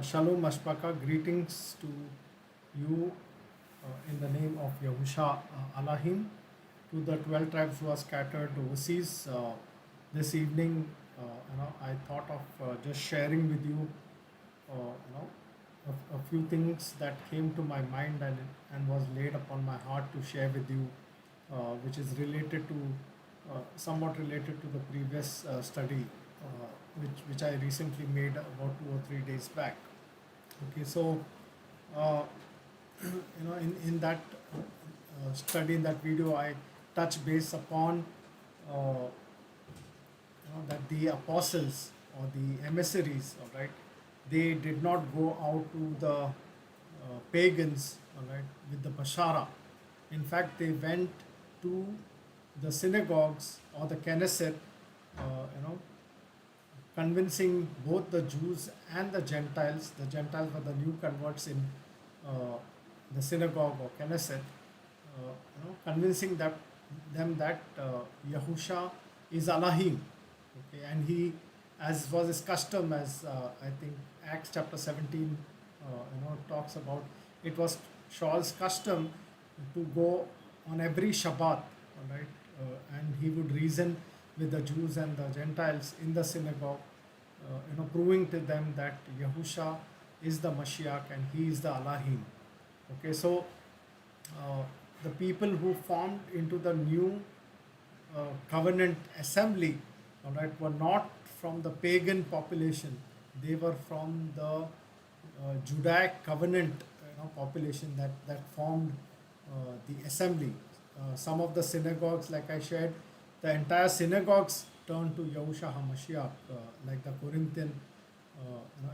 Shalom Ashpaka, greetings to you in the name of Yahusha Alahim, to the 12 tribes who are scattered overseas. This evening, I thought of just sharing with you, a few things that came to my mind and was laid upon my heart to share with you, which is related to, somewhat related to the previous study, which I recently made about 2 or 3 days back. Okay, so uh, in that study, in that video, I touch base upon that the apostles or the emissaries, all right, they did not go out to the pagans, all right, with the bashara. In fact, they went to the synagogues or the Knesset, you know, convincing both the Jews and the Gentiles. The Gentiles were the new converts in the synagogue or Knesset, convincing them that Yahusha is Elohim. Okay, and he, as was his custom, as I think Acts chapter 17, talks about, it was Shaul's custom to go on every Shabbat, all right, and he would reason with the Jews and the Gentiles in the synagogue, proving to them that Yahusha is the Mashiach and he is the Elohim. Okay, so the people who formed into the new covenant assembly, all right, were not from the pagan population. They were from the Judaic covenant, population that formed the assembly. Some of the synagogues, like I shared, the entire synagogues turned to Yahusha HaMashiach, like the Corinthian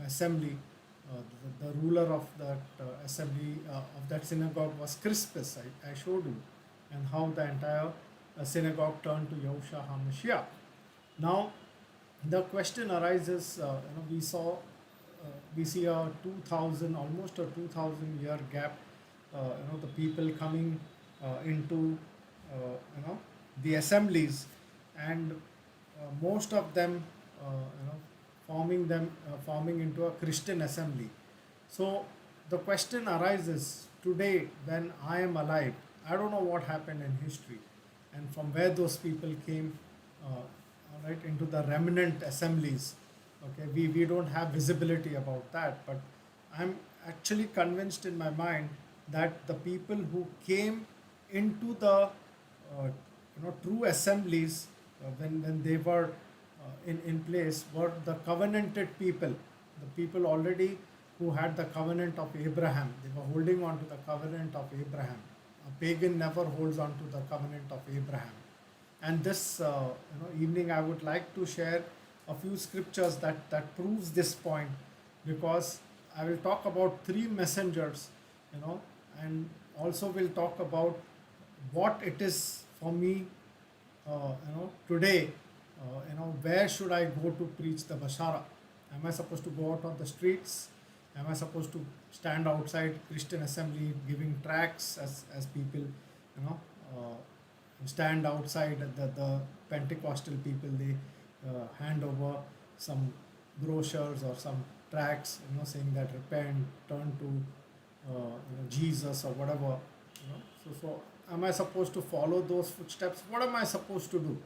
assembly. The ruler of that assembly of that synagogue was Crispus. I showed you, and how the entire synagogue turned to Yahusha HaMashiach. Now, the question arises. We see a 2000, almost a 2000 year gap. The people coming into the assemblies, and most of them forming into a Christian assembly. So the question arises today, when I am alive, I don't know what happened in history and from where those people came, into the remnant assemblies. Okay, we don't have visibility about that, but I'm actually convinced in my mind that the people who came into the true assemblies, when they were in place, were the covenanted people, the people already who had the covenant of Abraham. They were holding on to the covenant of Abraham. A pagan never holds on to the covenant of Abraham. And this evening, I would like to share a few scriptures that proves this point, because I will talk about three messengers, and also will talk about what it is for me, today. Where should I go to preach the Bashara? Am I supposed to go out on the streets? Am I supposed to stand outside Christian assembly giving tracts, as people, stand outside the Pentecostal people? They hand over some brochures or some tracts, saying that repent, turn to Jesus or whatever. So am I supposed to follow those footsteps? What am I supposed to do?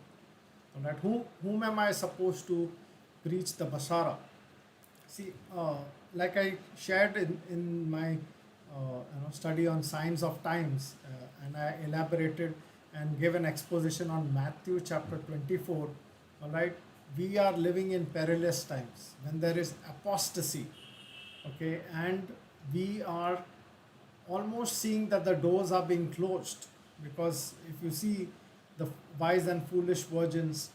All right, whom am I supposed to preach the Bashara? See, like I shared in my study on signs of times, and I elaborated and gave an exposition on Matthew chapter 24. All right, we are living in perilous times when there is apostasy. Okay, and we are almost seeing that the doors are being closed, because if you see the wise and foolish virgins,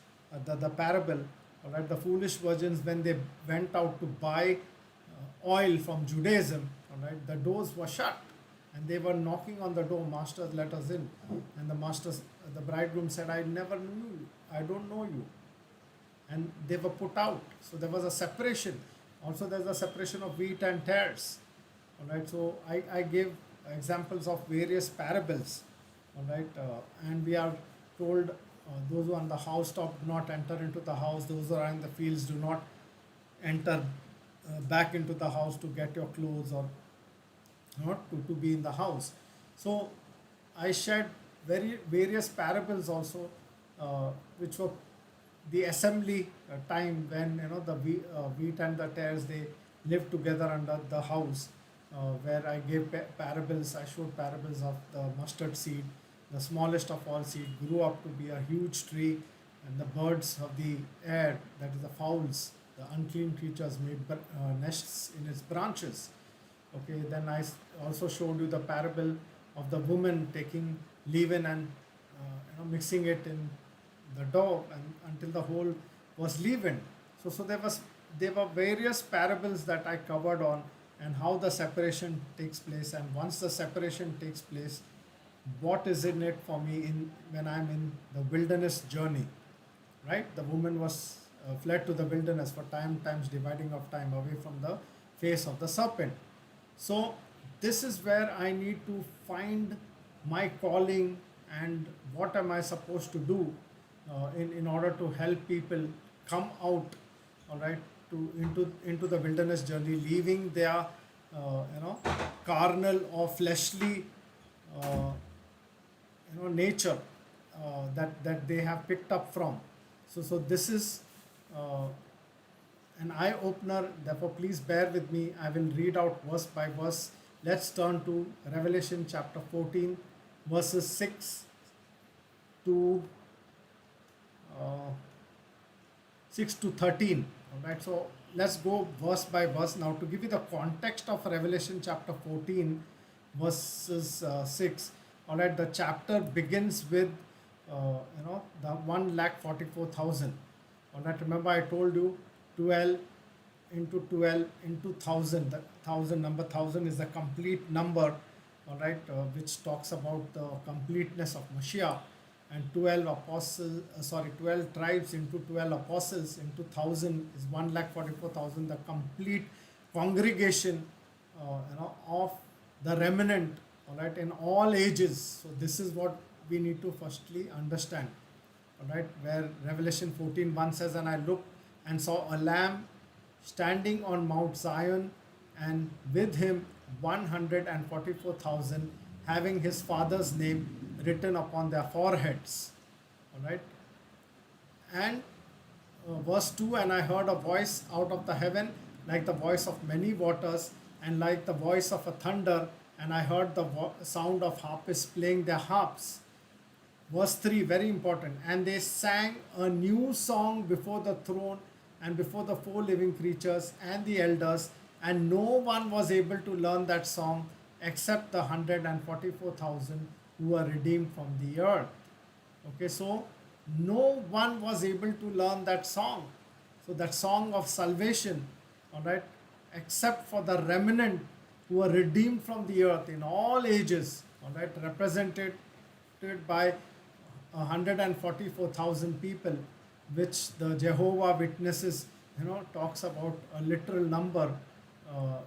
the parable, all right, the foolish virgins, when they went out to buy oil from Judaism, all right, the doors were shut and they were knocking on the door, Master, let us in. And the bridegroom said, I never knew you, I don't know you. And they were put out. So there was a separation. Also, there's a separation of wheat and tares. All right, so I gave examples of various parables. All right, and we are told, those who are on the housetop do not enter into the house, those who are in the fields do not enter back into the house to get your clothes or not to be in the house. So I shared various parables also, which were the assembly time when the wheat and the tares, they lived together under the house, where I gave parables. I showed parables of the mustard seed, the smallest of all seed, grew up to be a huge tree, and the birds of the air, that is the fowls, the unclean creatures, made nests in its branches. Okay, then also showed you the parable of the woman taking leaven and mixing it in the dough and until the whole was leavened. So there were various parables that I covered on, and how the separation takes place, and once the separation takes place, what is in it for me in when I'm in the wilderness journey, right? The woman was fled to the wilderness for times dividing of time away from the face of the serpent. So this is where I need to find my calling and what am I supposed to do in order to help people come out, all right, into the wilderness journey, leaving their carnal or fleshly uh, nature that they have picked up from. So this is uh, an eye opener. Therefore, please bear with me. I will read out verse by verse. Let's turn to Revelation chapter 14, verses 6 to uh, 6 to 13. All right. So let's go verse by verse now to give you the context of Revelation chapter 14, verses 6. All right. The chapter begins with the 1,44,000. All right. Remember, I told you 12 into 12 into 1,000. The 1,000 number 1,000 is the complete number, all right, which talks about the completeness of Mashiach. And 12 tribes into 12 apostles into 1,000 is 1,44,000. The complete congregation, of the remnant, all right, in all ages. So this is what we need to firstly understand. All right, where Revelation 14:1 says, "And I looked and saw a lamb standing on Mount Zion, and with him 144,000, having his father's name written upon their foreheads." All right. And verse 2, "And I heard a voice out of the heaven like the voice of many waters, and like the voice of a thunder, and I heard the sound of harpists playing their harps." Verse 3, very important. "And they sang a new song before the throne and before the four living creatures and the elders, and no one was able to learn that song except the 144,000 who were redeemed from the earth." Okay, so no one was able to learn that song. So that song of salvation, all right, except for the remnant who were redeemed from the earth in all ages, all right, represented by 144,000 people, which the Jehovah Witnesses, talks about a literal number.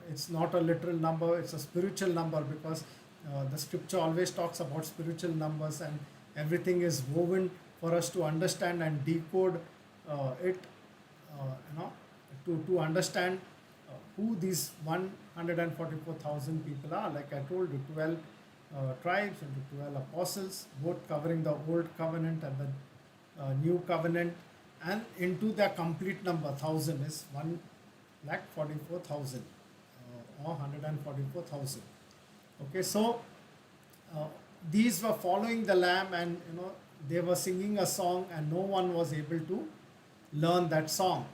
It's not a literal number, it's a spiritual number, because the scripture always talks about spiritual numbers, and everything is woven for us to understand and decode it, to understand who these 144,000 people are. Like I told you, 12 tribes into 12 apostles, both covering the old covenant and the new covenant, and into their complete number, 1,000 is 1,44,000 or 144,000. Okay, so these were following the Lamb, and they were singing a song, and no one was able to learn that song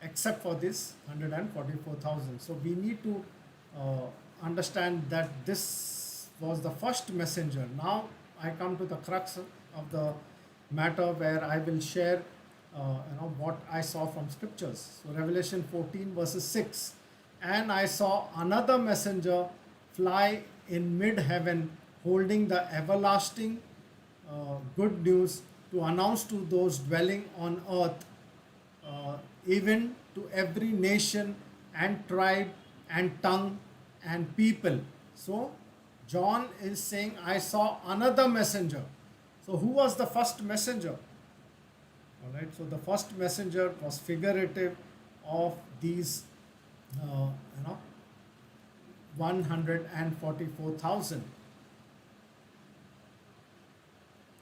except for this 144,000. So we need to understand that this was the first messenger. Now I come to the crux of the matter, where I will share what I saw from scriptures. So Revelation 14 verses 6, "And I saw another messenger fly in mid-heaven, holding the everlasting good news to announce to those dwelling on earth, even to every nation and tribe and tongue and people." So John is saying, I saw another messenger. So who was the first messenger? All right, so the first messenger was figurative of these you know 144,000.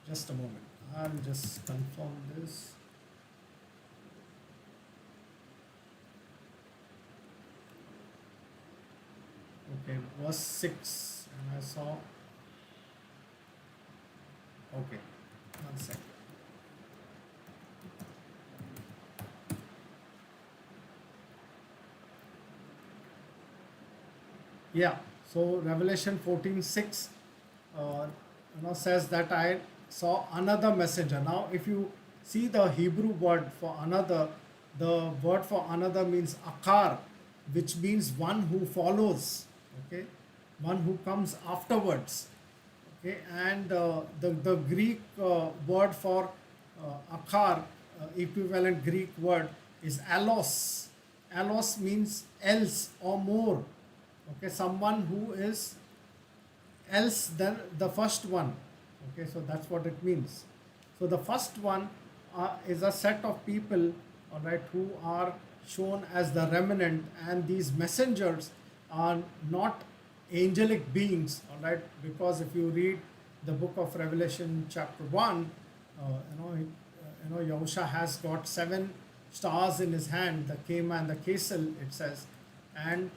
Just a moment, I'll just confirm this. Okay, verse 6, and I saw. Okay, one second. Yeah, so Revelation 14:6 says that I saw another messenger. Now, if you see the Hebrew word for another, the word for another means akar, which means one who follows, okay, one who comes afterwards, okay, and the Greek word for akar, equivalent Greek word is allos. Allos means else or more, okay, someone who is else than the first one, okay, so that's what it means. So the first one is a set of people, all right, who are shown as the remnant, and these messengers are not angelic beings, all right, because if you read the book of Revelation chapter 1, Yahusha has got 7 stars in his hand, the Kema and the Kesel, it says, and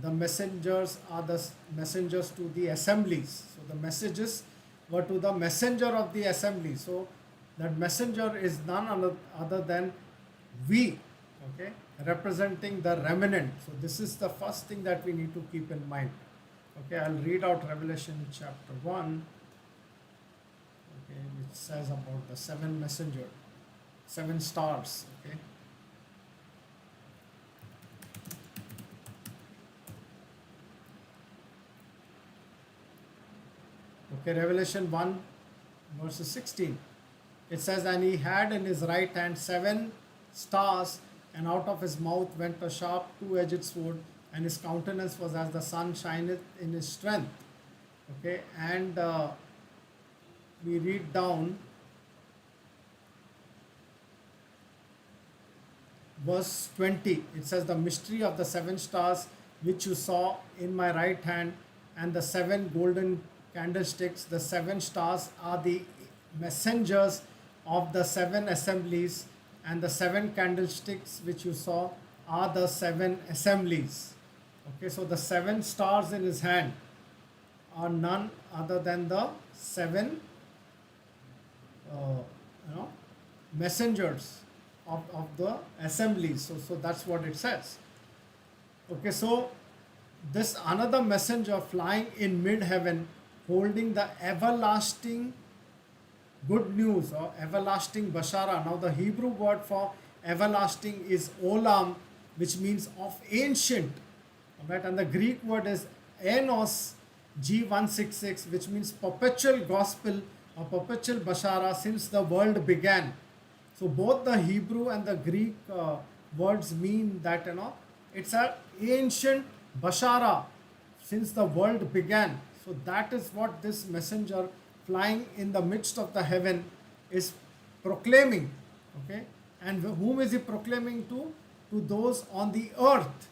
the messengers are the messengers to the assemblies. So the messages were to the messenger of the assembly. So that messenger is none other than we, okay, representing the remnant. So this is the first thing that we need to keep in mind. Okay, I'll read out Revelation chapter 1, okay, which says about the 7 messenger, 7 stars, okay. Okay, Revelation 1 verses 16. It says, and he had in his right hand 7 stars, and out of his mouth went a sharp 2-edged sword, and his countenance was as the sun shineth in his strength. Okay, and we read down verse 20. It says, the mystery of the 7 stars which you saw in my right hand, and the 7 golden candlesticks. The 7 stars are the messengers of the 7 assemblies, and the 7 candlesticks which you saw are the 7 assemblies. Okay, so the 7 stars in his hand are none other than the 7 messengers of the assemblies. So that's what it says. Okay, so this another messenger flying in mid-heaven, holding the everlasting good news or everlasting bashara. Now the Hebrew word for everlasting is olam, which means of ancient, right? And the Greek word is enos, 𝒮𝒃166, which means perpetual gospel or perpetual bashara since the world began. So both the Hebrew and the Greek words mean that it's an ancient bashara since the world began. So that is what this messenger flying in the midst of the heaven is proclaiming. Okay, and whom is he proclaiming to? To those on the earth.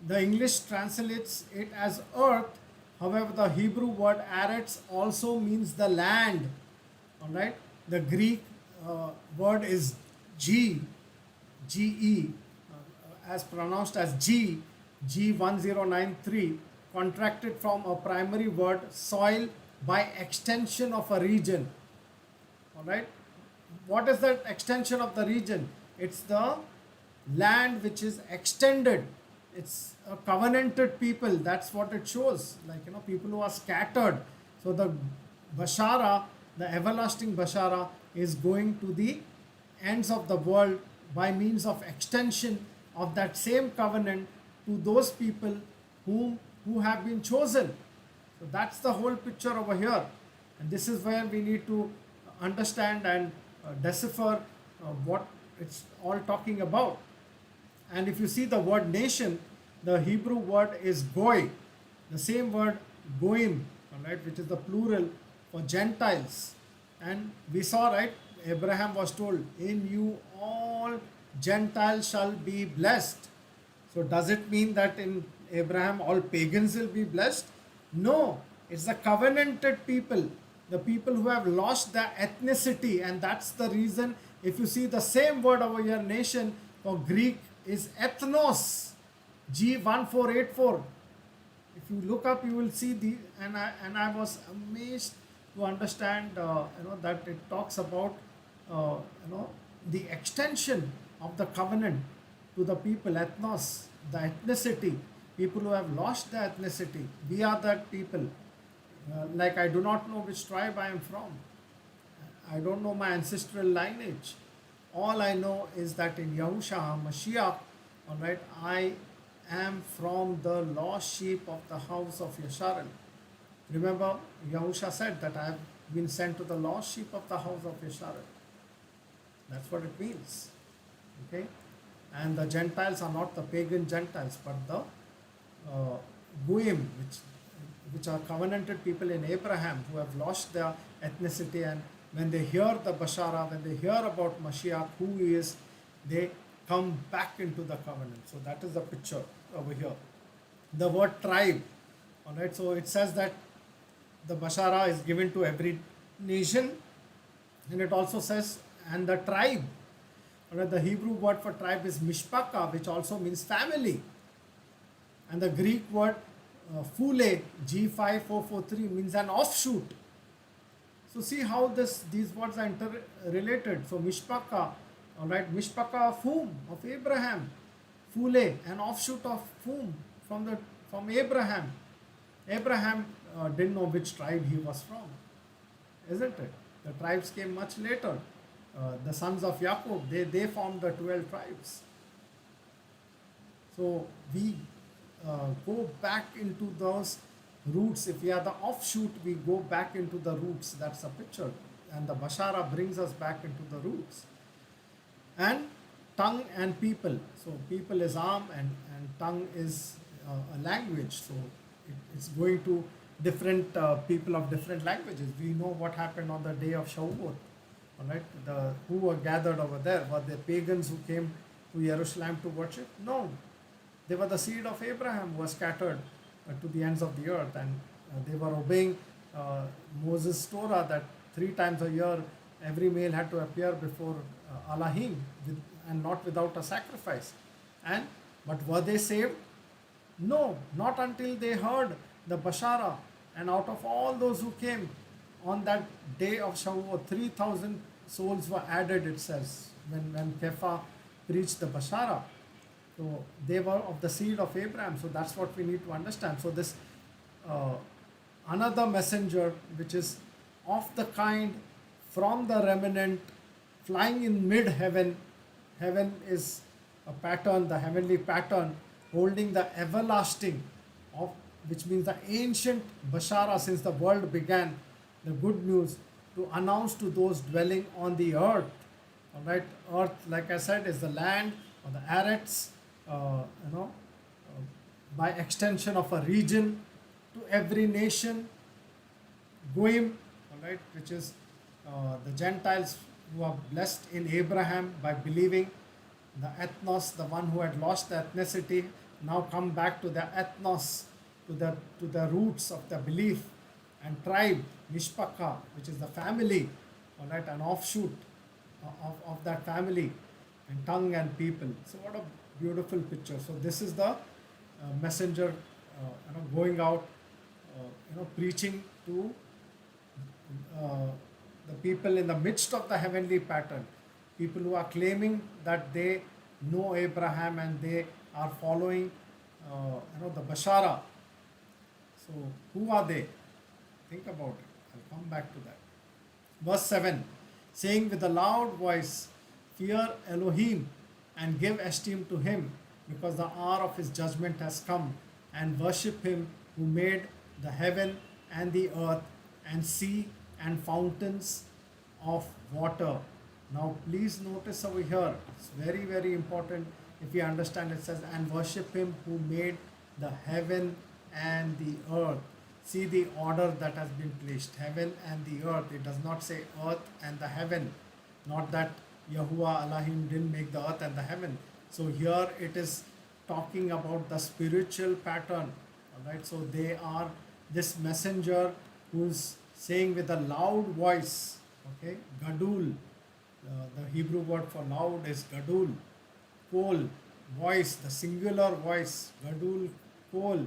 The English translates it as earth. However, the Hebrew word aretz also means the land. All right. The Greek word is G, G-E, as pronounced as G, 𝒮𝒃1093, contracted from a primary word soil by extension of a region. All right. What is that extension of the region? It's the land which is extended. It's a covenanted people. That's what it shows. Like, people who are scattered. So the Bashara, the everlasting Bashara, is going to the ends of the world by means of extension of that same covenant to those people who have been chosen. So that's the whole picture over here. And this is where we need to understand and decipher what it's all talking about. And if you see the word nation, the Hebrew word is goy, the same word goim, all right, which is the plural for Gentiles. And we saw, right, Abraham was told, in you all Gentiles shall be blessed. So does it mean that in Abraham all pagans will be blessed? No, it's the covenanted people, the people who have lost their ethnicity, and that's the reason. If you see the same word over here, nation for Greek is ethnos, G1484. If you look up, you will see the, and I was amazed to understand, that it talks about, the extension of the covenant to the people, ethnos, the ethnicity, people who have lost their ethnicity. We are that people. Like I do not know which tribe I am from. I don't know my ancestral lineage. All I know is that in Yahusha, Mashiach, all right, I am from the lost sheep of the house of Yasharal. Remember, Yahusha said that I have been sent to the lost sheep of the house of Yasharal. That's what it means. Okay? And the Gentiles are not the pagan Gentiles, but the Goyim, which are covenanted people in Abraham who have lost their ethnicity, and when they hear the Basharah, when they hear about Mashiach, who he is, they come back into the covenant. So that is the picture over here. The word tribe, all right, so it says that the Basharah is given to every nation, and it also says, and the tribe. All right, the Hebrew word for tribe is mishpaka, which also means family. And the Greek word 𝒮𝒃𝓃, 𝒮𝒃𝓃, means an offshoot. So see how these words are interrelated. So mishpaka, all right, mishpaka of whom? Of Abraham. 𝒮𝒃𝓃, an offshoot of whom? From Abraham. Abraham didn't know which tribe he was from, isn't it? The tribes came much later. The sons of Jacob, they formed the 12 tribes. So we go back into those roots. If we are the offshoot, we go back into the roots. That's a picture. And the Basharah brings us back into the roots. And tongue and people. So people is arm, and tongue is a language. So it's going to different people of different languages. We know what happened on the day of Shavuot. All right, who were gathered over there? Were the pagans who came to Jerusalem to worship? No, they were the seed of Abraham who was scattered to the ends of the earth, and they were obeying Moses' Torah that 3 times a year every male had to appear before Elohim and not without a sacrifice. But were they saved? No, not until they heard the Basharah. And out of all those who came on that day of Shavuot, 3,000 souls were added, it says, when Kepha preached the Basharah. So they were of the seed of Abraham. So that's what we need to understand. So this another messenger, which is of the kind from the remnant, flying in mid-heaven. Heaven is a pattern, the heavenly pattern, holding the everlasting, of which means the ancient Basharah since the world began, the good news to announce to those dwelling on the earth. All right, earth, like I said, is the land or the Arets, by extension of a region to every nation. Goyim, all right, which is the Gentiles who are blessed in Abraham by believing. The ethnos, the one who had lost the ethnicity, now come back to the ethnos, to the roots of the belief. And tribe, mishpaka, which is the family, all right, an offshoot of that family, and tongue and people. So what a beautiful picture. So this is the messenger, going out, preaching to the people in the midst of the heavenly pattern. People who are claiming that they know Abraham and they are following, the Basharah. So who are they? Think about it. I'll come back to that. Verse 7, saying with a loud voice, fear Elohim and give esteem to him, because the hour of his judgment has come, and worship him who made the heaven and the earth and sea and fountains of water. Now please notice over here, it's very, very important. If you understand, it says, and worship him who made the heaven and the earth. See the order that has been placed, heaven and the earth. It does not say earth and the heaven. Not that Yahuwah Elohim didn't make the earth and the heaven. So here it is talking about the spiritual pattern. All right, so they are this messenger who's saying with a loud voice, okay, gadul, the Hebrew word for loud is gadul, kol, voice, the singular voice, gadul, kol,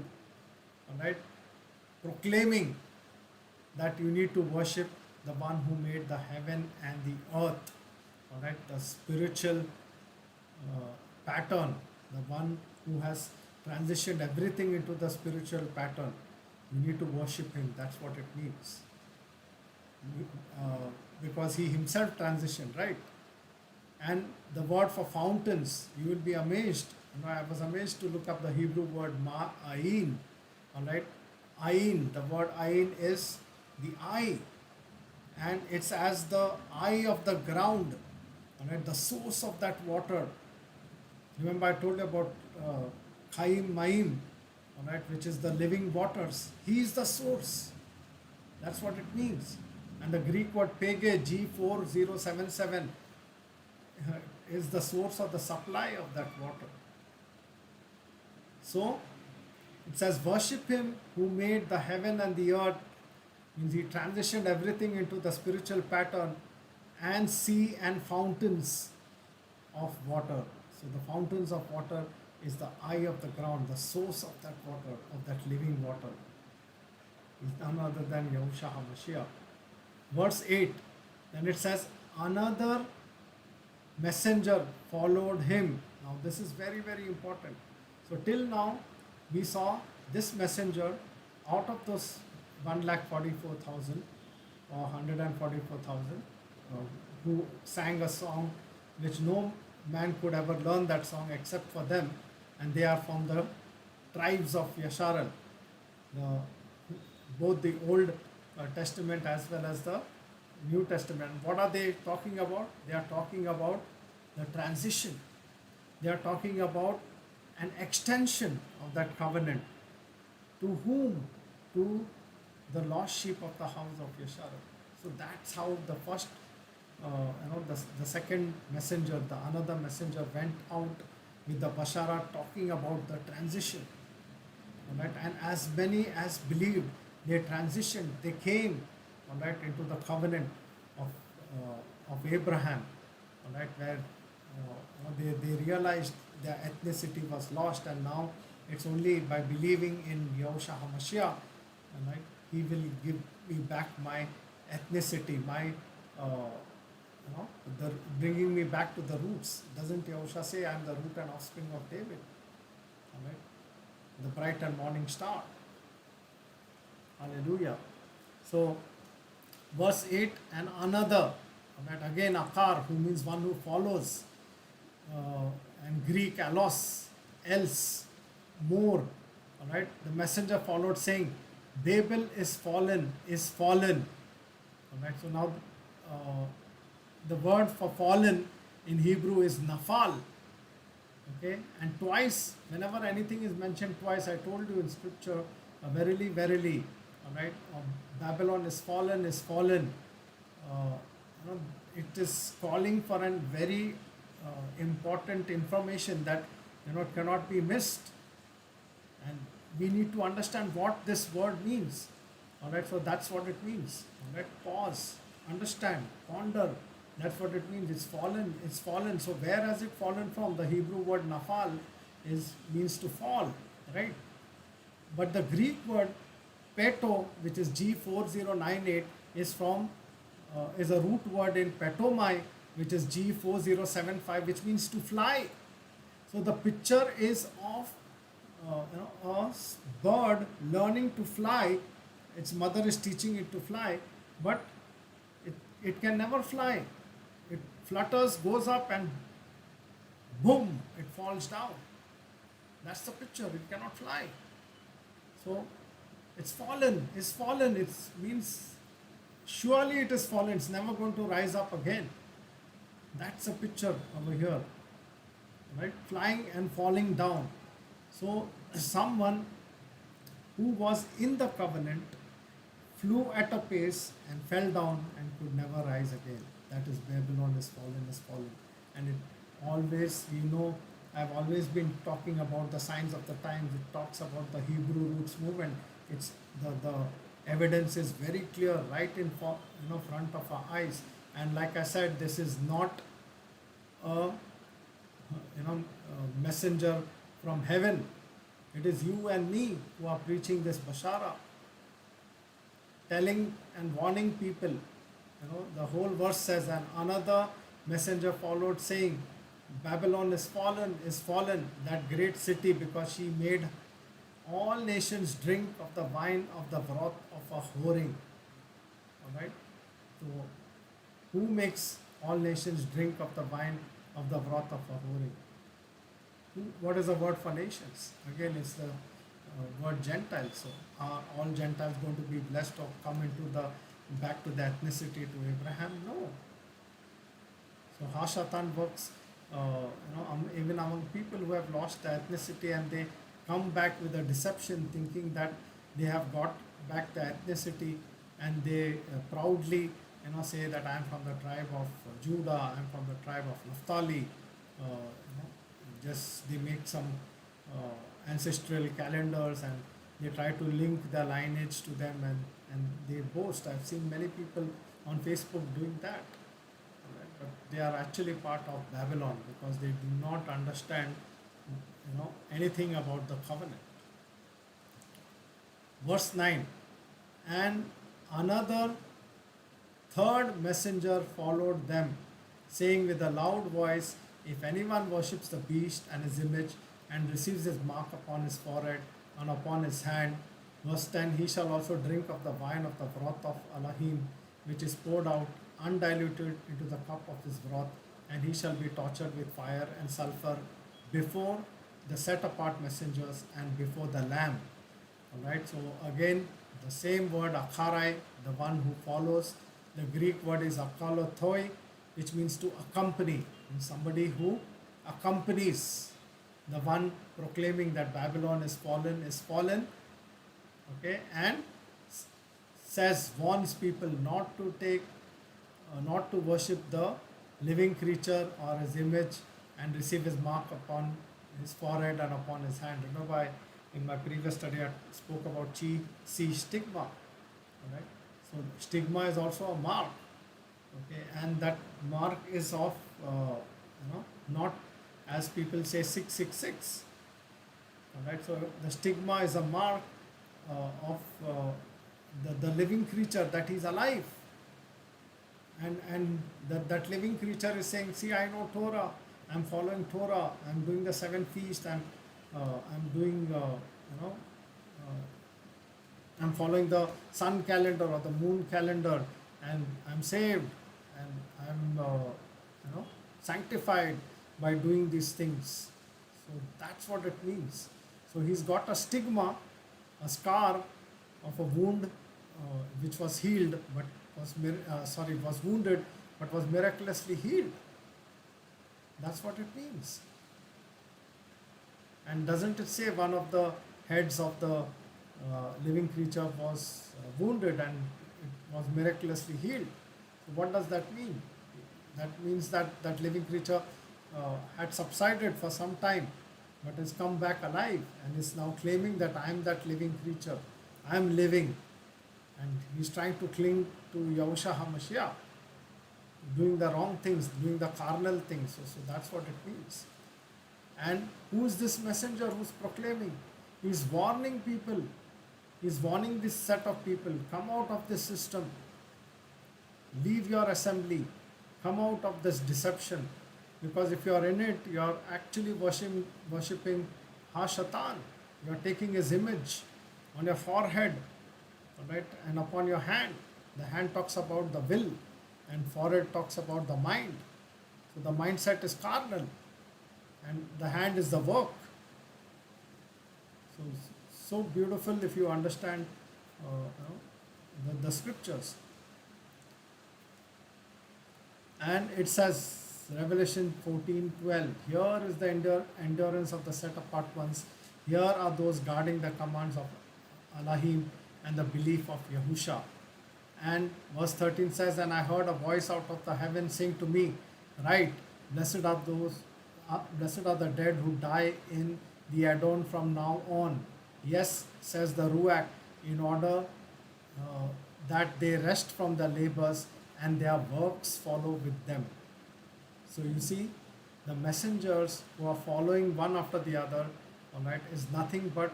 all right, proclaiming that you need to worship the one who made the heaven and the earth, all right, the spiritual pattern, the one who has transitioned everything into the spiritual pattern. You need to worship him. That's what it means. Because he himself transitioned, right? And the word for fountains, you will be amazed. I was amazed to look up the Hebrew word ma'ayin. All right, ayin. The word ayin is the eye, and it's as the eye of the ground. All right, the source of that water. Remember, I told you about Chaim Maim, all right, which is the living waters. He is the source. That's what it means. And the Greek word 𝒮𝒽, 𝒮𝒃, is the source of the supply of that water. So it says, worship him who made the heaven and the earth, means he transitioned everything into the spiritual pattern, and sea and fountains of water. So the fountains of water is the eye of the ground, the source of that water, of that living water. Is none other than Yahusha HaMashiach. Verse 8, then it says, another messenger followed him. Now this is very, very important. So till now we saw this messenger out of those 144,000 or 144,000 who sang a song which no man could ever learn that song except for them, and they are from the tribes of Yasharal, both the Old Testament as well as the New Testament. What are they talking about? They are talking about the transition. They are talking about an extension of that covenant. To whom? To the lost sheep of the house of Yasharal. So that's how the first, the second messenger, the another messenger went out with the BASHARAH talking about the transition. All right? And as many as believed, they transitioned, they came, all right, into the covenant of Abraham, all right, where they realized their ethnicity was lost, and now it's only by believing in Yahusha HaMashiach, all right, he will give me back my ethnicity, my bringing me back to the roots. Doesn't Yahusha say, I am the root and offspring of David? All right, the bright and morning star. Hallelujah. So, verse 8, and another, that again akar, who means one who follows, and Greek allos, else, more. All right, the messenger followed saying, Babel is fallen, is fallen. All right, so now the word for fallen in Hebrew is nafal. Okay, and twice, whenever anything is mentioned twice, I told you in scripture, verily, verily. All right, Babylon is fallen, is fallen. It is calling for a very important information that cannot be missed, and we need to understand what this word means. All right, so that's what it means. All right, pause, understand, ponder. That's what it means. It's fallen. It's fallen. So where has it fallen from? The Hebrew word nafal means to fall, right? But the Greek word peto, which is 𝒮𝒃, is a root word in petomai, which is 𝒮𝒃, which means to fly. So the picture is of a bird learning to fly. Its mother is teaching it to fly, but it can never fly. It flutters, goes up, and boom, it falls down. That's the picture. It cannot fly. So it's fallen. It's fallen. It means surely it is fallen. It's never going to rise up again. That's a picture over here, right? Flying and falling down. So someone who was in the covenant flew at a pace and fell down and could never rise again. That is, Babylon is fallen, is fallen. And it always, I've always been talking about the signs of the times. It talks about the Hebrew roots movement. It's the evidence is very clear, right in front of our eyes. And like I said, this is not a messenger from heaven. It is you and me who are preaching this Bashara, telling and warning people. The whole verse says, and another messenger followed, saying, Babylon is fallen, that great city, because she made all nations drink of the wine of the wrath of a whoring. All right. So, who makes all nations drink of the wine of the wrath of a whoring? What is the word for nations? Again, it's the word Gentile. So, are all Gentiles going to be blessed or come into the back to the ethnicity to Abraham? No. So, Hashatan works, even among people who have lost the ethnicity, and they come back with a deception, thinking that they have got back the ethnicity, and they proudly, say that I am from the tribe of Judah, I am from the tribe of Naphtali. Just they make some ancestral calendars, and they try to link their lineage to them, and they boast. I've seen many people on Facebook doing that. Right? But they are actually part of Babylon, because they do not understand anything about the covenant. Verse 9, and another third messenger followed them, saying with a loud voice, if anyone worships the beast and his image, and receives his mark upon his forehead and upon his hand, verse 10, he shall also drink of the wine of the wrath of Elohim, which is poured out undiluted into the cup of his wrath, and he shall be tortured with fire and sulfur before the set apart messengers and before the Lamb. Alright, so again, the same word akarai, the one who follows. The Greek word is akalothoi, which means to accompany. And somebody who accompanies the one proclaiming that Babylon is fallen, okay, and warns people not to worship the living creature or his image and receive his mark upon his forehead and upon his hand. Remember, in my previous study I spoke about 𝒮𝒃, right? So stigma is also a mark, okay, and that mark is of not, as people say, 666. All right, so the stigma is a mark of the living creature, that is alive, and that living creature is saying, see, I know Torah, I'm following Torah, I'm doing the 7 feasts, I'm doing I'm following the sun calendar or the moon calendar, and I'm saved, and I'm sanctified by doing these things. So that's what it means. So he's got a stigma, a scar of a wound which was healed, but was wounded, but was miraculously healed. That's what it means. And doesn't it say one of the heads of the living creature was wounded and it was miraculously healed? So what does that mean? That means that living creature had subsided for some time, but has come back alive and is now claiming that I am that living creature. I am living. And he's trying to cling to Yahusha HaMashiach, doing the wrong things, doing the carnal things. So that's what it means. And who is this messenger who's proclaiming? He's warning people. He's warning this set of people. Come out of this system. Leave your assembly. Come out of this deception. Because if you are in it, you are actually worshipping Hashatan. You are taking his image on your forehead, right, and upon your hand. The hand talks about the will, and forehead talks about the mind. So the mindset is carnal, and the hand is the work. So beautiful if you understand the scriptures. And it says, Revelation 14:12, here is the endurance of the set apart ones. Here are those guarding the commands of Elohim and the belief of Yahusha. And verse 13 says, and I heard a voice out of the heaven saying to me, write, blessed are blessed are the dead who die in the Adon from now on. Yes, says the Ruach, in order uh, that they rest from their labors and their works follow with them. So you see, the messengers who are following one after the other, all right, is nothing but,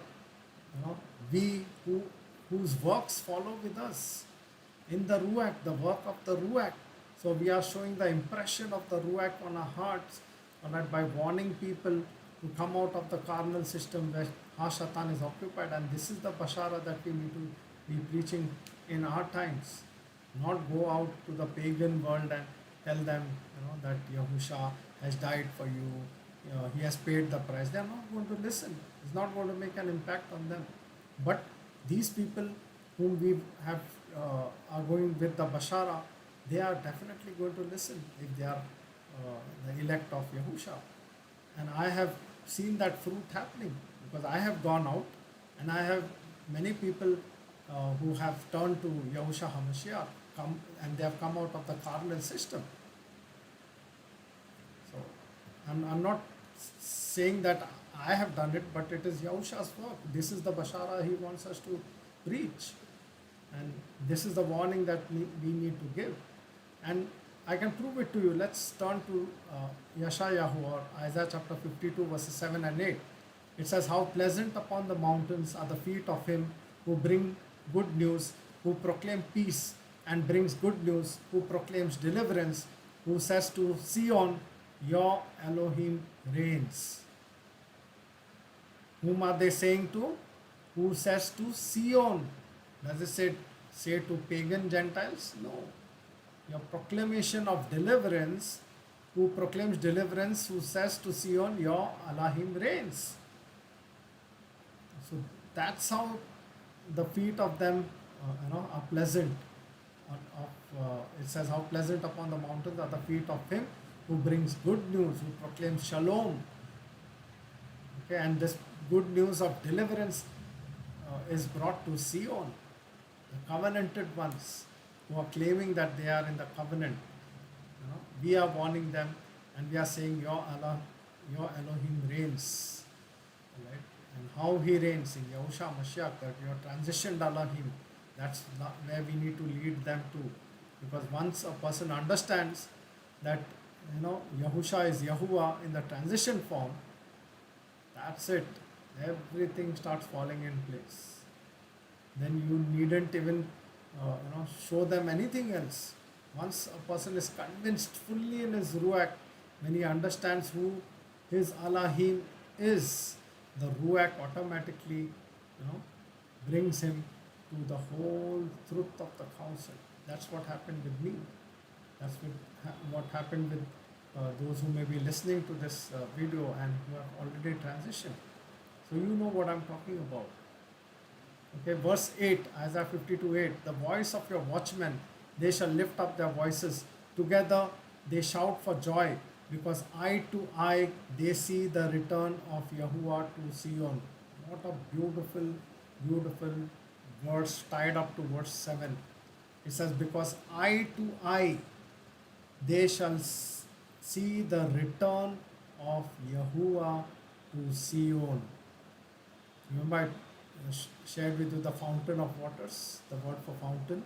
we whose works follow with us in the Ruach, the work of the Ruach. So we are showing the impression of the Ruach on our hearts, all right, by warning people to come out of the carnal system where Shaitan is occupied. And this is the Bashara that we need to be preaching in our times. Not go out to the pagan world and tell them, that Yahusha has died for you, he has paid the price. They are not going to listen. It's not going to make an impact on them. But these people whom we have are going with the Bashara, they are definitely going to listen if they are the elect of Yahusha. And I have seen that fruit happening because I have gone out and I have many people who have turned to Yahusha HaMashiach come and they have come out of the carnal system. So I'm not saying that I have done it, but it is Yahusha's work. This is the Bashara he wants us to preach. And this is the warning that we need to give. And I can prove it to you. Let's turn to Yeshayahu or Isaiah chapter 52 verses 7 and 8. It says, how pleasant upon the mountains are the feet of him who bring good news, who proclaim peace and brings good news, who proclaims deliverance, who says to Sion, your Elohim reigns. Whom are they saying to? Who says to Sion? Does it say to pagan Gentiles? No. Your proclamation of deliverance, who proclaims deliverance, who says to Sion, your Elohim reigns. So that's how the feet of them are pleasant. It says how pleasant upon the mountains are the feet of him who brings good news, who proclaims shalom. Okay, and this good news of deliverance is brought to Sion, the covenanted ones who are claiming that they are in the covenant. We are warning them and we are saying your Elohim reigns. Right? And how he reigns in Yahusha Mashiach, that your transitioned Elohim, that's where we need to lead them to. Because once a person understands that Yahusha is Yahuwah in the transition form, that's it. Everything starts falling in place. Then you needn't even show them anything else. Once a person is convinced fully in his Ruach, when he understands who his Elohim is, the Ruach automatically brings him to the whole truth of the counsel. That's what happened with me. That's what happened with those who may be listening to this video and who have already transitioned. So you know what I'm talking about. Okay, verse 8, Isaiah 52:8, the voice of your watchmen, they shall lift up their voices. Together they shout for joy, because eye to eye they see the return of Yahuwah to Sion. What a beautiful, beautiful verse tied up to verse 7. It says, because eye to eye they shall see the return of Yahuwah to Sion. Remember I shared with you the fountain of waters, the word for fountain,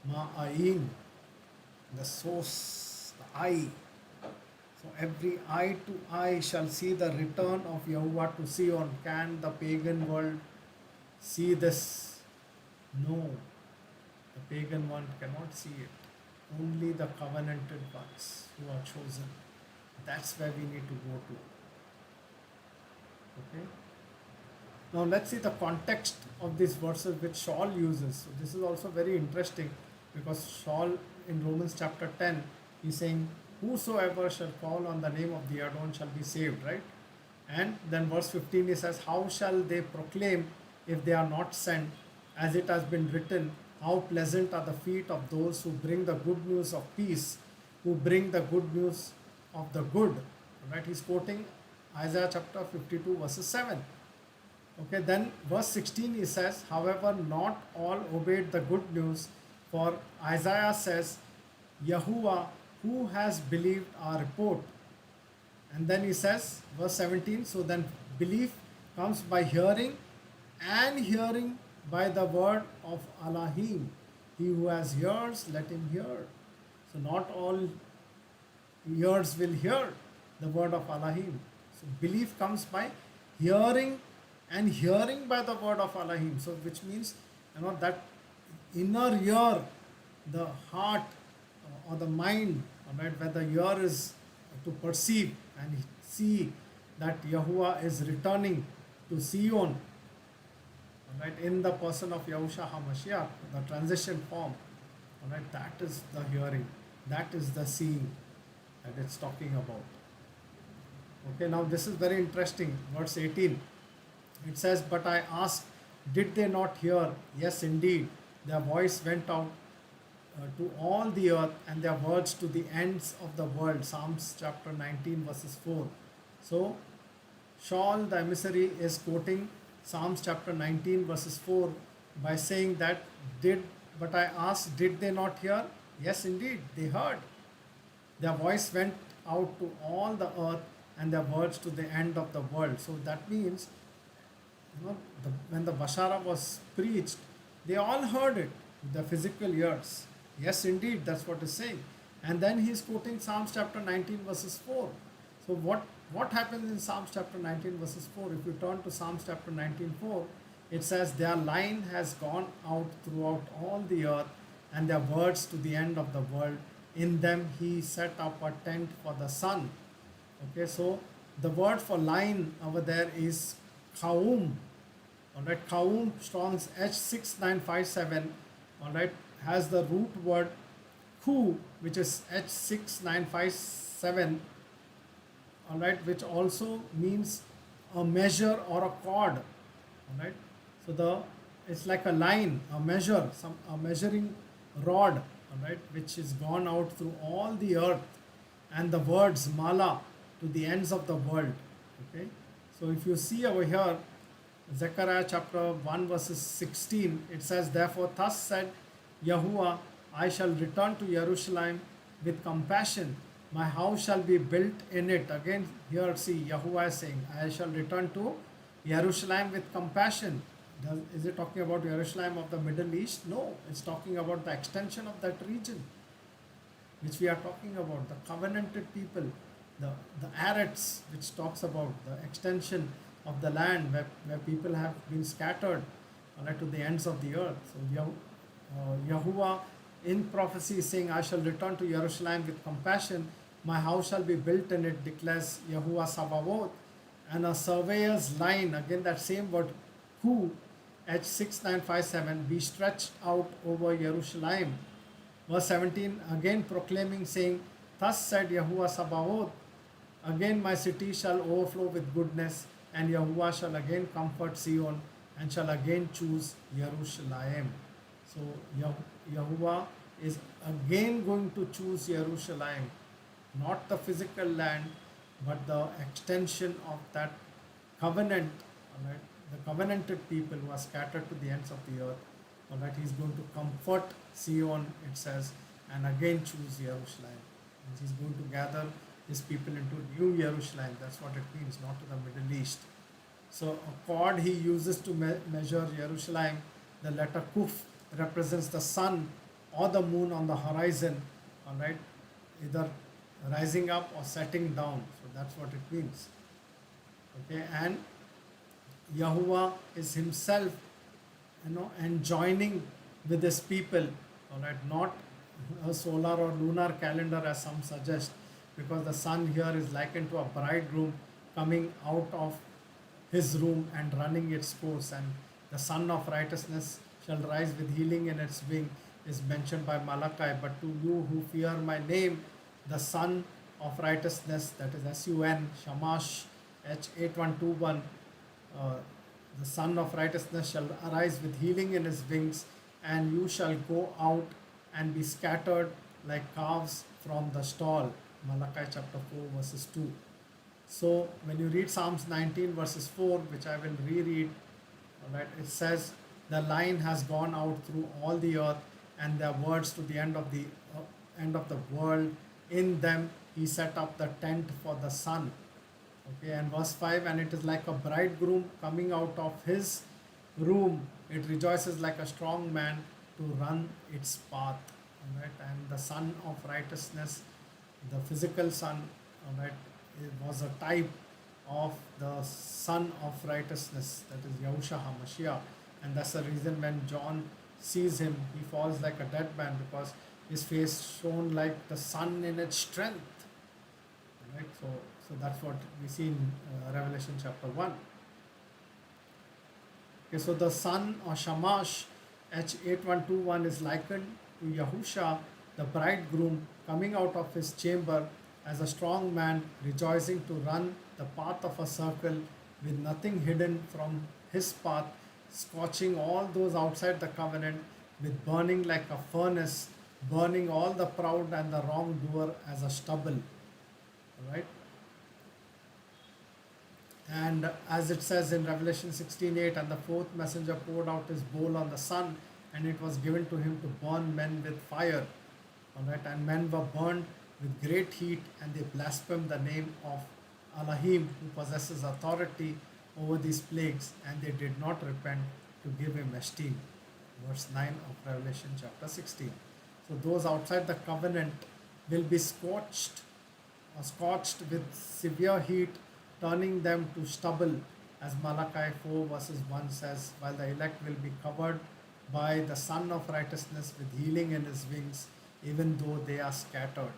ma'ayin, the source, the eye. So every eye to eye shall see the return of Yahuwah to Sion. Can the pagan world see this? No. The pagan one cannot see it. Only the covenanted ones who are chosen. That's where we need to go to. Okay? Now let's see the context of these verses which Saul uses. So this is also very interesting because Saul in Romans chapter 10, he's saying, whosoever shall call on the name of the Adon shall be saved, right? And then verse 15 he says, how shall they proclaim if they are not sent? As it has been written, how pleasant are the feet of those who bring the good news of peace, who bring the good news of the good. Right? He's quoting Isaiah chapter 52 verses 7. Okay, then verse 16 he says, however, not all obeyed the good news, for Isaiah says, Yahuwah, who has believed our report? And then he says, verse 17, so then belief comes by hearing, and hearing by the word of Elohim. He who has ears, let him hear. So not all ears will hear the word of Elohim. So belief comes by hearing, and hearing by the word of Elohim. So which means, that inner ear, the heart or the mind, all right, where the ear is to perceive and see that Yahuwah is returning to Zion, all right, in the person of Yahusha HaMashiach, the transition form, all right, that is the hearing, that is the seeing that it's talking about. Okay, now this is very interesting. Verse 18, it says, but I asked, did they not hear? Yes, indeed. Their voice went out to all the earth, and their words to the ends of the world. Psalms chapter 19, verses 4. So, Shaul the emissary is quoting Psalms chapter 19, verses 4 by saying that, but I asked, did they not hear? Yes, indeed, they heard. Their voice went out to all the earth, and their words to the end of the world. So that means, when the Basharah was preached, they all heard it with their physical ears. Yes, indeed, that's what it's saying. And then he's quoting Psalms chapter 19, verses 4. So what happens in Psalms chapter 19, verses 4? If you turn to Psalms chapter 19, 4, it says, their line has gone out throughout all the earth, and their words to the end of the world. In them he set up a tent for the sun. Okay, so the word for line over there is 𝒮𝒃. All right, 𝒮𝒃, Strong's H6957, all right, has the root word khu, which is H6957, all right, which also means a measure or a cord, all right. So it's like a line, a measure, a measuring rod, all right, which is gone out through all the earth, and the words mala to the ends of the world. Okay, so if you see over here, Zechariah chapter 1, verses 16, it says, therefore thus said Yahuwah, I shall return to Jerusalem with compassion, my house shall be built in it. Again here see Yahuwah is saying, I shall return to Jerusalem with compassion. Is it talking about Jerusalem of the Middle East? No, it's talking about the extension of that region which we are talking about, the covenanted people, the Arets, which talks about the extension of the land where people have been scattered, right, to the ends of the earth. So Yahuwah in prophecy is saying, I shall return to Jerusalem with compassion, my house shall be built in it, declares Yahuwah Sabaoth. And a surveyor's line, again that same word, who, H6957, be stretched out over Jerusalem. Verse 17, again proclaiming, saying, thus said Yahuwah Sabaoth, again my city shall overflow with goodness, and Yahuwah shall again comfort Zion, and shall again choose Jerusalem. So Yahuwah is again going to choose Jerusalem, not the physical land, but the extension of that covenant, all right, the covenanted people who are scattered to the ends of the earth. All right, he's going to comfort Zion, it says, and again choose Jerusalem. And he's going to gather his people into New Jerusalem. That's what it means, not to the Middle East. So a cord he uses to measure Jerusalem. The letter Kuf represents the sun or the moon on the horizon, all right, either rising up or setting down. So that's what it means. Okay, and Yahuwah is himself, and joining with his people, all right, not a solar or lunar calendar as some suggest, because the sun here is likened to a bridegroom coming out of his room and running its course, and the sun of righteousness shall rise with healing in its wing is mentioned by Malachi. But to you who fear my name, the sun of righteousness, that is SUN, Shamash H8121, the Son of Righteousness shall arise with healing in his wings, and you shall go out and be scattered like calves from the stall. Malachi chapter 4, verses 2. So when you read Psalms 19, verses 4, which I will reread, all right, it says, the line has gone out through all the earth, and their words to the end of the world. In them he set up the tent for the sun. Okay, and verse 5, and it is like a bridegroom coming out of his room. It rejoices like a strong man to run its path. All right, and the Son of Righteousness, the physical Son, all right, it was a type of the Son of Righteousness, that is Yahusha HaMashiach. And that's the reason when John sees him, he falls like a dead man, because his face shone like the sun in its strength. Right? So that's what we see in Revelation chapter 1. Okay, so the sun or Shamash H8121 is likened to Yahusha, the bridegroom, coming out of his chamber as a strong man, rejoicing to run the path of a circle with nothing hidden from his path, scorching all those outside the covenant, with burning like a furnace, burning all the proud and the wrongdoer as a stubble. All right. And as it says in Revelation 16:8, and the fourth messenger poured out his bowl on the sun, and it was given to him to burn men with fire. All right, and men were burned with great heat, and they blasphemed the name of Elohim, who possesses authority over these plagues, and they did not repent to give him esteem. Verse 9 of Revelation chapter 16. So those outside the covenant will be scorched with severe heat, turning them to stubble, as Malachi 4 verses 1 says, while the elect will be covered by the Son of Righteousness with healing in his wings, even though they are scattered.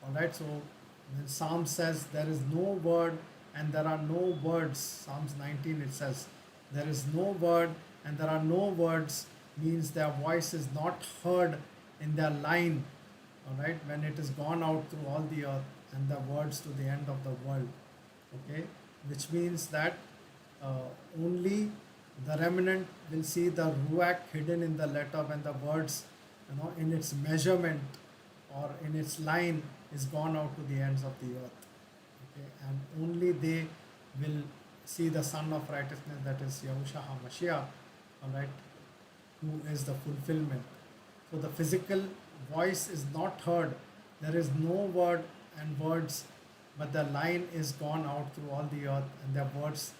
Alright, so when Psalm says there is no word and there are no words, Psalms 19 it says, there is no word and there are no words, means their voice is not heard in their line, alright, when it is gone out through all the earth, and the words to the end of the world. Okay, which means that only the remnant will see the ruach hidden in the letter when the words, in its measurement or in its line is gone out to the ends of the earth. Okay, and only they will see the Son of Righteousness, that is Yahusha HaMashiach, all right, who is the fulfillment. So the physical voice is not heard. There is no word and words, but the line is gone out through all the earth, and their words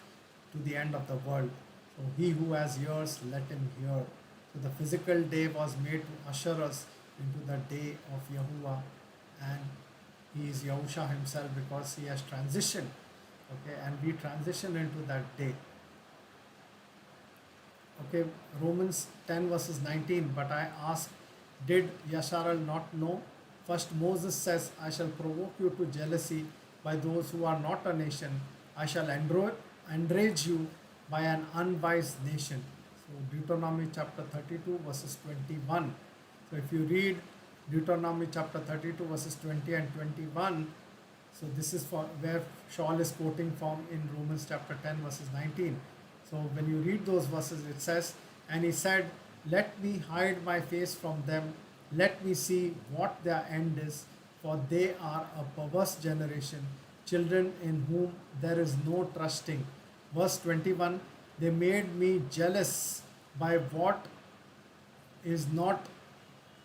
to the end of the world. So he who has ears, let him hear. So the physical day was made to usher us into the day of Yahuwah, and he is Yahusha himself, because he has transitioned. Okay, and we transition into that day. Okay, Romans 10 verses 19, but I ask, did Yasharal not know? First Moses says, I shall provoke you to jealousy by those who are not a nation. I shall enrage you by an unwise nation. So Deuteronomy chapter 32 verses 21. So if you read Deuteronomy chapter 32 verses 20 and 21, so this is for where Shaul is quoting from in Romans chapter 10 verses 19. So when you read those verses, it says, and he said, let me hide my face from them, let me see what their end is, for they are a perverse generation, children in whom there is no trusting. Verse 21, they made me jealous by what is not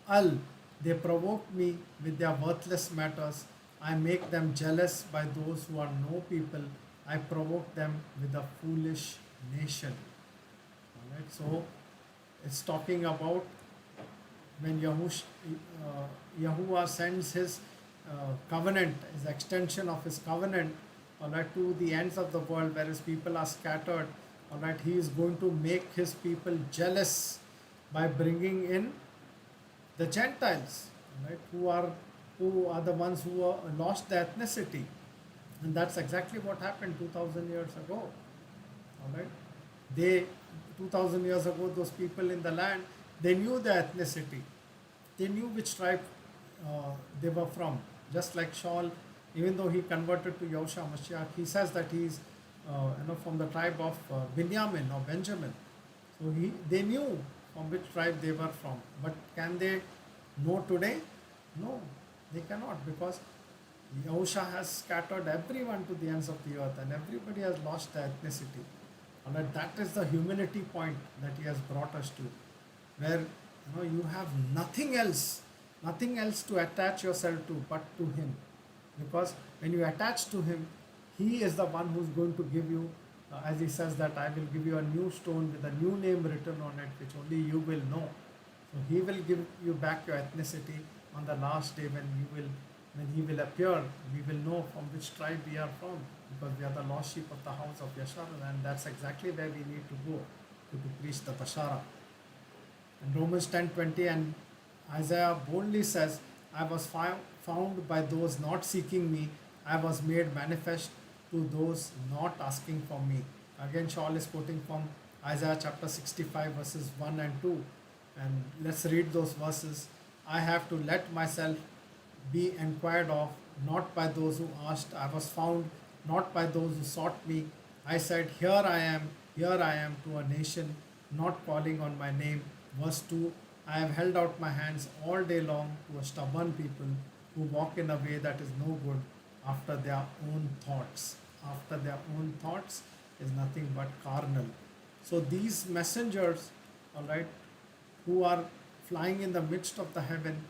al. They provoke me with their worthless matters. I make them jealous by those who are no people. I provoke them with a foolish nation. All right, so it's talking about when Yahuwah sends his covenant, his extension of his covenant, all right, to the ends of the world where his people are scattered. All right, he is going to make his people jealous by bringing in the Gentiles, right, who are the ones who lost their ethnicity, and that's exactly what happened 2,000 years ago. All right, 2,000 years ago, those people in the land, they knew their ethnicity, they knew which tribe they were from. Just like Shaul, even though he converted to Yahusha Mashiach, he says that he's from the tribe of Binyamin or Benjamin. So they knew from which tribe they were from. But can they know today? No, they cannot, because Yahusha has scattered everyone to the ends of the earth, and everybody has lost their ethnicity. And that is the humility point that he has brought us to, where you have nothing else to attach yourself to but to him. Because when you attach to him, he is the one who's going to give you, as he says that I will give you a new stone with a new name written on it, which only you will know. So he will give you back your ethnicity on the last day when he will appear. We will know from which tribe we are from, because we are the lost sheep of the house of Yahusha, and that's exactly where we need to go to preach the Basharah. In Romans 10:20, and Isaiah boldly says, I was found by those not seeking me, I was made manifest to those not asking for me. Again, Shaul is quoting from Isaiah chapter 65, verses 1 and 2. And let's read those verses. I have to let myself be inquired of, not by those who asked. I was found not by those who sought me. I said, here I am to a nation not calling on my name. Verse 2, I have held out my hands all day long to a stubborn people who walk in a way that is no good after their own thoughts. After their own thoughts is nothing but carnal. So these messengers, all right, who are flying in the midst of the heaven,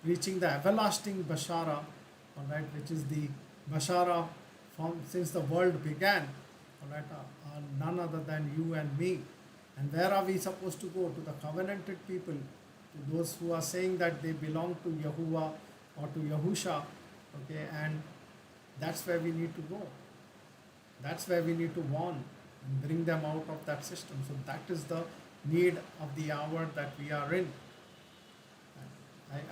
preaching the everlasting Basharah, all right, which is the Basharah from since the world began, all right, are none other than you and me. And where are we supposed to go? To the covenanted people, to those who are saying that they belong to Yahuwah or to Yahusha, okay, and that's where we need to go. That's where we need to warn and bring them out of that system. So that is the need of the hour that we are in.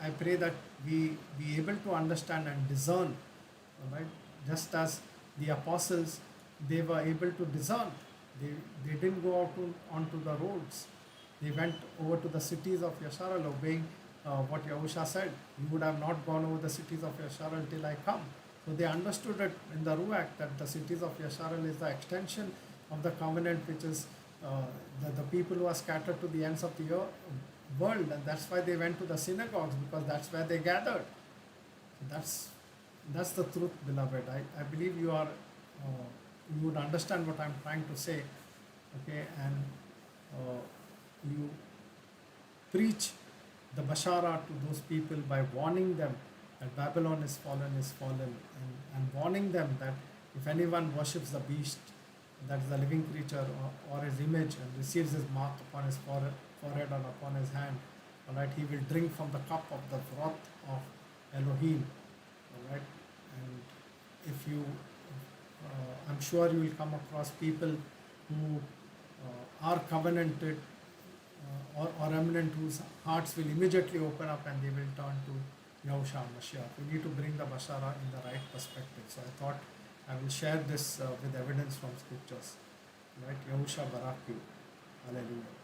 I pray that we be able to understand and discern, all right, just as the apostles, they were able to discern. They didn't go out onto the roads. They went over to the cities of Yasharel, obeying what Yahusha said. You would have not gone over the cities of Yasharel till I come. So they understood it in the Ruach that the cities of Yasharel is the extension of the covenant, which is the people who are scattered to the ends of the world. And that's why they went to the synagogues, because that's where they gathered. That's the truth, beloved. I believe you would understand what I'm trying to say, okay, and you preach the Basharah to those people by warning them that Babylon is fallen, and warning them that if anyone worships the beast, that is the living creature, or his image, and receives his mark upon his forehead or upon his hand, all right, he will drink from the cup of the wrath of Elohim, all right, and if you I'm sure you will come across people who are covenanted or remnant, whose hearts will immediately open up and they will turn to Yahusha Mashiach. We need to bring the Basharah in the right perspective. So I thought I will share this with evidence from scriptures. Right? Yahusha Barak you. Hallelujah.